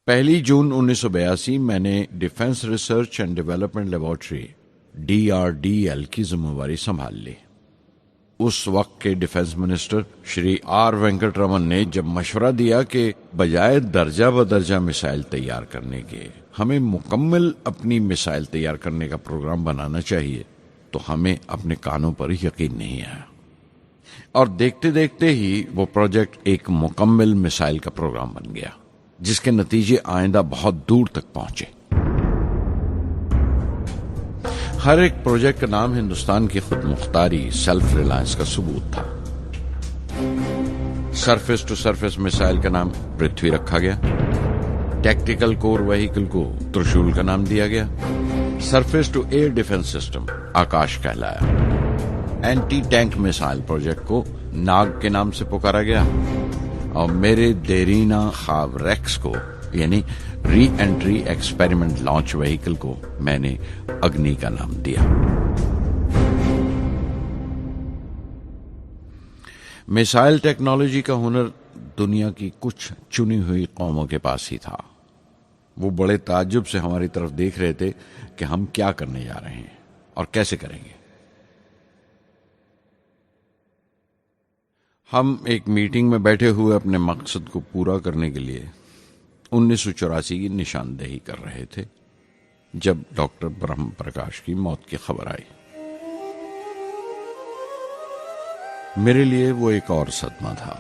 पहली जून 1982 मैंने defence research and development laboratory DRDL की जिम्मेवारी संभाल ली। उस वक्त के defence minister Shri R Venkataraman ने जब मशवरा दिया कि बजाय दर्जा बदर्जा मिसाइल तैयार करने के हमें मुकम्मल अपनी मिसाइल तैयार करने का प्रोग्राम बनाना चाहिए, तो हमें अपने कानों पर यकीन नहीं आया और देखते देखते ही वो प्रोजेक्ट एक मुकम्मल मिसाइल का प्रोग्राम बन गया, जिसके नतीजे आइंदा बहुत दूर तक पहुंचे। हर एक प्रोजेक्ट का नाम हिंदुस्तान की खुद मुख्तारी, सेल्फ रिलायंस का सबूत था। सरफेस टू सरफेस मिसाइल का नाम पृथ्वी रखा गया, टैक्टिकल कोर व्हीकल को त्रिशूल का नाम दिया गया, surface to air defence system Akash कहलाया, एंटी टैंक मिसाइल प्रोजेक्ट को नाग के नाम से पुकारा गया और मेरे देरीना ख्वाब रेक्स को यानी re entry experiment launch vehicle को मैंने अग्नि का नाम दिया। मिसाइल टेक्नोलॉजी का हुनर दुनिया की कुछ चुनी हुई कौमों के पास ही था। वो बड़े ताज्जुब से हमारी तरफ देख रहे थे कि हम क्या करने जा रहे हैं और कैसे करेंगे। हम एक मीटिंग में बैठे हुए अपने मकसद को पूरा करने के लिए 1984 की निशानदेही कर रहे थे जब डॉक्टर ब्रह्म प्रकाश की मौत की खबर आई। मेरे लिए वो एक और सदमा था।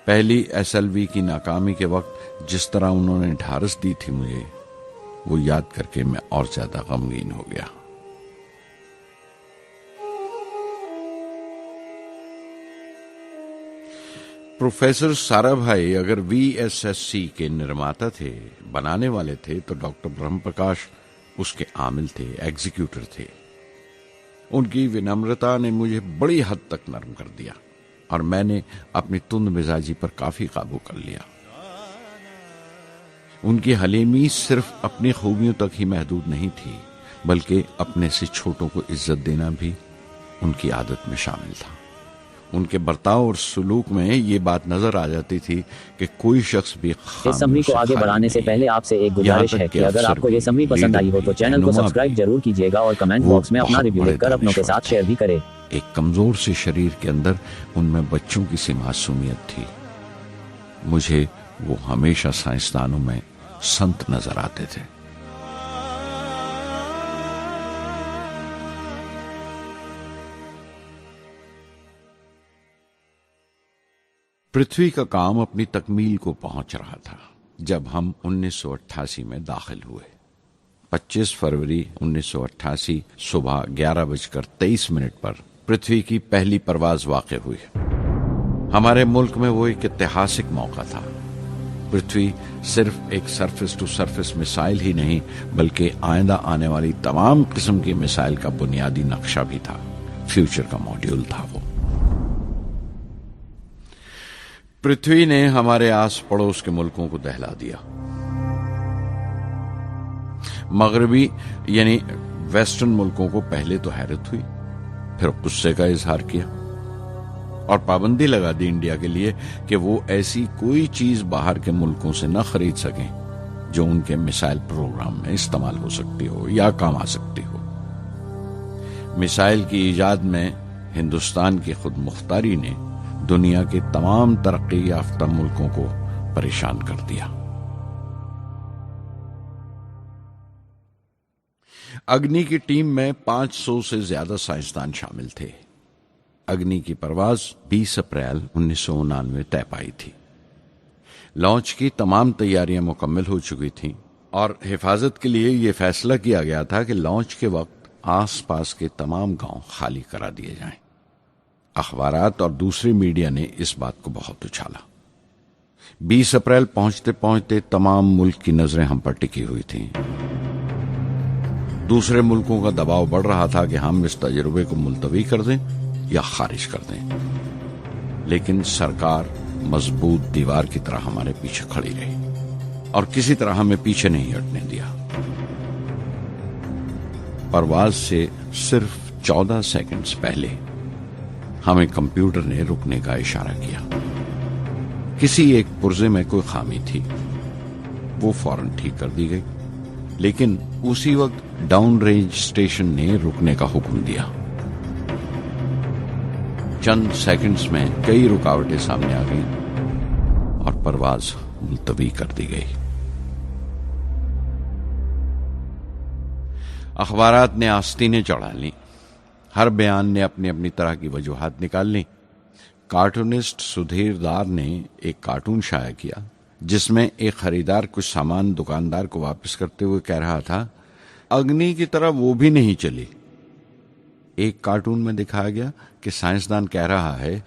पहली SLV की नाकामी के वक्त जिस तरह उन्होंने ढारस दी थी मुझे, वो याद करके मैं और ज्यादा गमगीन हो गया। प्रोफेसर साराभाई अगर VSSC के निर्माता थे, बनाने वाले थे, तो डॉक्टर ब्रह्म प्रकाश उसके आमिल थे, एग्जीक्यूटर थे। उनकी विनम्रता ने मुझे बड़ी हद तक नरम कर दिया और मैंने अपनी तुंद मिजाजी पर काफी काबू कर लिया। उनकी हलीमी सिर्फ अपनी खूबियों तक ही महदूद नहीं थी, बल्कि अपने से छोटों को इज्जत देना भी उनकी आदत में शामिल था। उनके बर्ताव और सुलूक में ये बात नजर आ जाती थी कि कोई शख्स भी इस समरी को आगे बढ़ाने से पहले आपसे एक गुजारिश है कि अगर आपको ये समरी पसंद आई हो तो चैनल को सब्सक्राइब जरूर कीजिएगा और कमेंट बॉक्स में अपना रिव्यू लिखकर अपनों के साथ शेयर भी करें। एक कमजोर से शरीर के अंदर उनमें बच्चों की सी मासूमियत थी। मुझे वो हमेशा साइंसदानों में संत नजर आते थे। पृथ्वी का काम अपनी तकमील को पहुंच रहा था जब हम 1988 में दाखिल हुए। 25 फरवरी 1988 सुबह 11:23 पर पृथ्वी की पहली परवाज वाक़ हुई। हमारे मुल्क में वो एक ऐतिहासिक मौका था। पृथ्वी सिर्फ एक सरफेस टू सरफेस मिसाइल ही नहीं, बल्कि आइंदा आने वाली तमाम किस्म की मिसाइल का बुनियादी नक्शा भी था, फ्यूचर का मॉड्यूल था वो। पृथ्वी ने हमारे आस पड़ोस के मुल्कों को दहला दिया। मगरबी यानी वेस्टर्न मुल्कों को पहले तो हैरत हुई, फिर गुस्से का इजहार किया और पाबंदी लगा दी इंडिया के लिए कि वो ऐसी कोई चीज बाहर के मुल्कों से न खरीद सकें जो उनके मिसाइल प्रोग्राम में इस्तेमाल हो सकती हो या काम आ सकती हो। मिसाइल की इजाद में हिंदुस्तान की खुद मुख्तारी ने दुनिया के तमाम तरक्की याफ्ता मुल्कों को परेशान कर दिया। अग्नि की टीम में 500 से ज्यादा साइंसदान शामिल थे। अग्नि की परवाज 20 अप्रैल 1999 तय पाई थी। लॉन्च की तमाम तैयारियां मुकम्मल हो चुकी थीं और हिफाजत के लिए यह फैसला किया गया था कि लॉन्च के वक्त आसपास के तमाम गांव खाली करा दिए जाएं। अखबारात और दूसरी मीडिया ने इस बात को बहुत उछाला। 20 अप्रैल पहुंचते पहुंचते तमाम मुल्क की नजरें हम पर टिकी हुई थीं। दूसरे मुल्कों का दबाव बढ़ रहा था कि हम इस तजुर्बे को मुलतवी कर दें या खारिज कर दें, लेकिन सरकार मजबूत दीवार की तरह हमारे पीछे खड़ी रही और किसी तरह हमें पीछे नहीं हटने दिया। परवाज से सिर्फ 14 सेकंड्स पहले हमें कंप्यूटर ने रुकने का इशारा किया। किसी एक पुर्जे में कोई खामी थी। वो फौरन ठीक कर दी गई, लेकिन उसी वक्त डाउन रेंज स्टेशन ने रुकने का हुक्म दिया। चंद सेकंड्स में कई रुकावटें सामने आ गईं और परवाज मुलतवी कर दी गई। अखबारात ने आस्तीनें चढ़ा ली, हर बयान ने अपनी अपनी तरह की वजूहात निकाल ली। कार्टूनिस्ट सुधीर दार ने एक कार्टून शाया किया जिसमें एक खरीदार कुछ सामान दुकानदार को वापस करते हुए कह रहा था, अग्नि की तरह वो भी नहीं चली। एक कार्टून में दिखाया गया कि साइंसदान कह रहा है,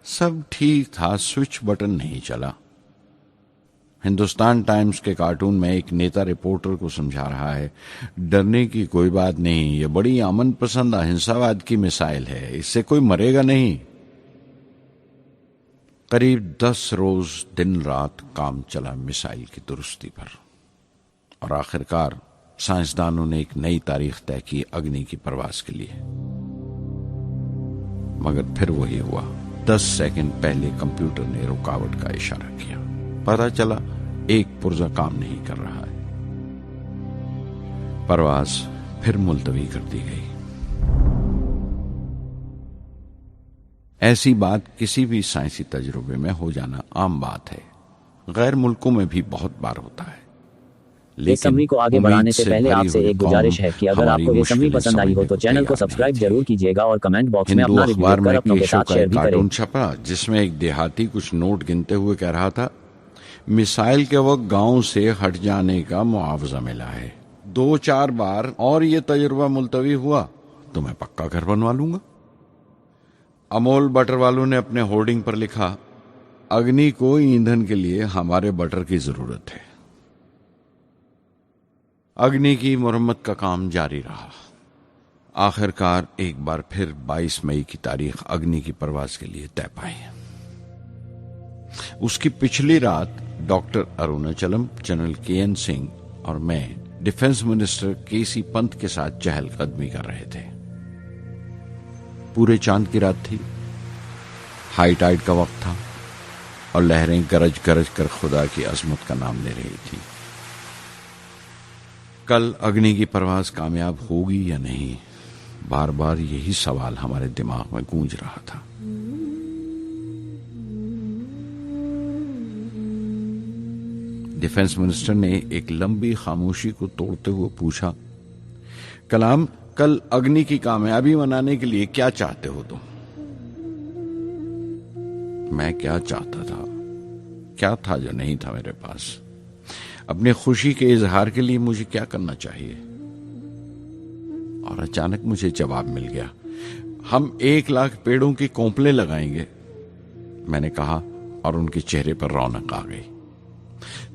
सब ठीक था, स्विच बटन नहीं चला। हिंदुस्तान टाइम्स के कार्टून में एक नेता रिपोर्टर को समझा रहा है, डरने की कोई बात नहीं, ये बड़ी अमन पसंद अहिंसावाद की मिसाइल है, इससे कोई मरेगा नहीं। करीब 10 रोज दिन रात काम चला मिसाइल की दुरुस्ती पर और आखिरकार साइंसदानों ने एक नई तारीख तय की अग्नि की परवाज के लिए। मगर फिर वही हुआ, 10 सेकंड पहले कंप्यूटर ने रुकावट का इशारा किया। पता चला एक पुर्जा काम नहीं कर रहा है। परवाज फिर मुलतवी कर दी गई। ऐसी बात किसी भी साइंसी तजुर्बे में हो जाना आम बात है, गैर मुल्कों में भी बहुत बार होता है। इस समरी को आगे बढ़ाने से पहले आपसे एक गुजारिश है कि अगर आपको ये समरी पसंद आई हो तो चैनल को सब्सक्राइब जरूर कीजिएगा और कमेंट बॉक्स में अपना रिव्यू कर अपनों के साथ शेयर भी करें। कार्टून छपा जिसमें एक देहाती कुछ नोट गिनते हुए कह रहा था, मिसाइल के वक्त गांव से हट जाने का मुआवजा मिला है, 2-4 बार और ये तजुर्बा मुलतवी हुआ तो मैं पक्का घर बनवा लूंगा। अमोल बटर वालों ने अपने होर्डिंग पर लिखा, अग्नि को ईंधन के लिए हमारे बटर की जरूरत है। अग्नि की मुरम्मत का काम जारी रहा। आखिरकार एक बार फिर 22 मई की तारीख अग्नि की परवाज के लिए तय पाई। उसकी पिछली रात doctor Arunachalam, general KN Singh और मैं डिफेंस मिनिस्टर KC पंत के साथ चहलकदमी कर रहे थे। पूरे चांद की रात थी, हाई टाइड का वक्त था और लहरें गरज गरज कर खुदा की अजमत का नाम ले रही थी। कल अग्नि की परवाज कामयाब होगी या नहीं, बार बार यही सवाल हमारे दिमाग में गूंज रहा था। डिफेंस मिनिस्टर ने एक लंबी खामोशी को तोड़ते हुए पूछा, कलाम, कल अग्नि की कामयाबी मनाने के लिए क्या चाहते हो तुम? मैं क्या चाहता था? क्या था जो नहीं था मेरे पास? अपनी खुशी के इजहार के लिए मुझे क्या करना चाहिए? और अचानक मुझे जवाब मिल गया, हम 1 लाख पेड़ों की कोंपले लगाएंगे, मैंने कहा और उनके चेहरे पर रौनक आ गई।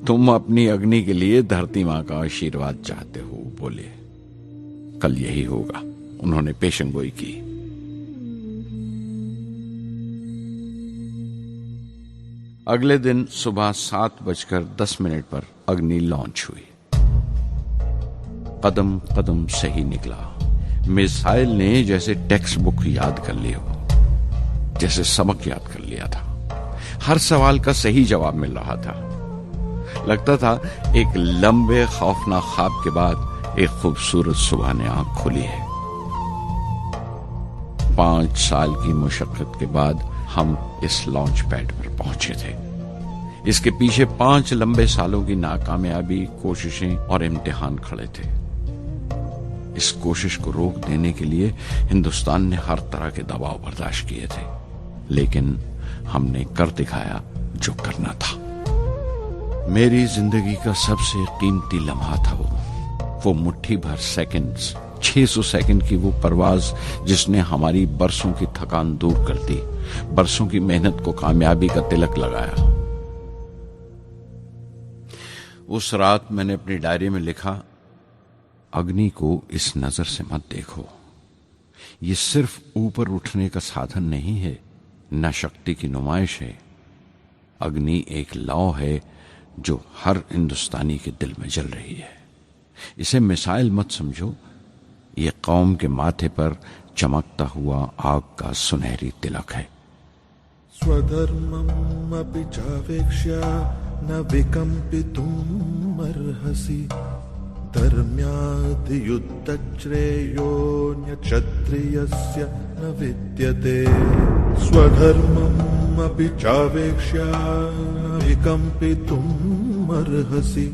तुम अपनी अग्नि के लिए धरती मां का आशीर्वाद चाहते हो, बोले। कल यही होगा, उन्होंने पेशेंगोई की। अगले दिन सुबह 7:10 पर अग्नि लॉन्च हुई। कदम कदम सही निकला। मिसाइल ने जैसे टेक्स्ट बुक याद कर ली हो, जैसे सबक याद कर लिया था। हर सवाल का सही जवाब मिल रहा था। लगता था एक लंबे खौफनाक ख्वाब के बाद एक खूबसूरत सुबह ने आंख खोली है। 5 साल की मुशक्कत के बाद हम इस लॉन्च पैड पर पहुंचे थे। इसके पीछे 5 लंबे सालों की नाकामयाबी, कोशिशें और इम्तिहान खड़े थे। इस कोशिश को रोक देने के लिए हिंदुस्तान ने हर तरह के दबाव बर्दाश्त किए थे, लेकिन हमने कर दिखाया जो करना था। मेरी जिंदगी का सबसे कीमती लम्हा था वो मुट्ठी भर सेकंड्स, 600 सेकंड की वो परवाज जिसने हमारी बरसों की थकान दूर कर दी, बरसों की मेहनत को कामयाबी का तिलक लगाया। उस रात मैंने अपनी डायरी में लिखा, अग्नि को इस नजर से मत देखो, ये सिर्फ ऊपर उठने का साधन नहीं है, न शक्ति की नुमाइश है। अग्नि एक लौ है जो हर हिंदुस्तानी के दिल में जल रही है। इसे मिसाइल मत समझो, ये कौम के माथे पर चमकता हुआ आग का सुनहरी तिलक है। स्वधर्मम् अपि चावेक्ष्य न विकम्पितुम् अर्हसि धर्म्याधियुद्धश्रेयोऽन्यक्षत्रियस्य न विद्यते स्वधर्ममपि चावेक्ष्य विकम्पितुम् अर्हसि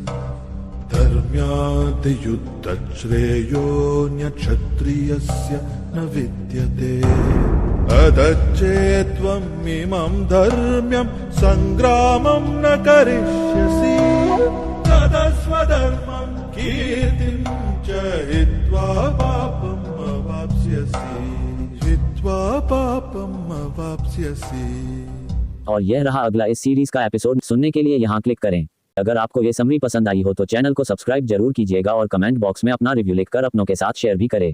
धर्म्याधियुद्धश्रेयोऽन्यक्षत्रियस्य न विद्यते अदच्चेत्त्वम् इमं धर्म्यं सङ्ग्रामं न करिष्यसि तदा स्वधर्मं कीर्तिं च हित्वा पापम् अवाप्स्यसि और यह रहा अगला इस सीरीज का एपिसोड। सुनने के लिए यहाँ क्लिक करें। अगर आपको ये समरी पसंद आई हो तो चैनल को सब्सक्राइब जरूर कीजिएगा और कमेंट बॉक्स में अपना रिव्यू लिखकर अपनों के साथ शेयर भी करें।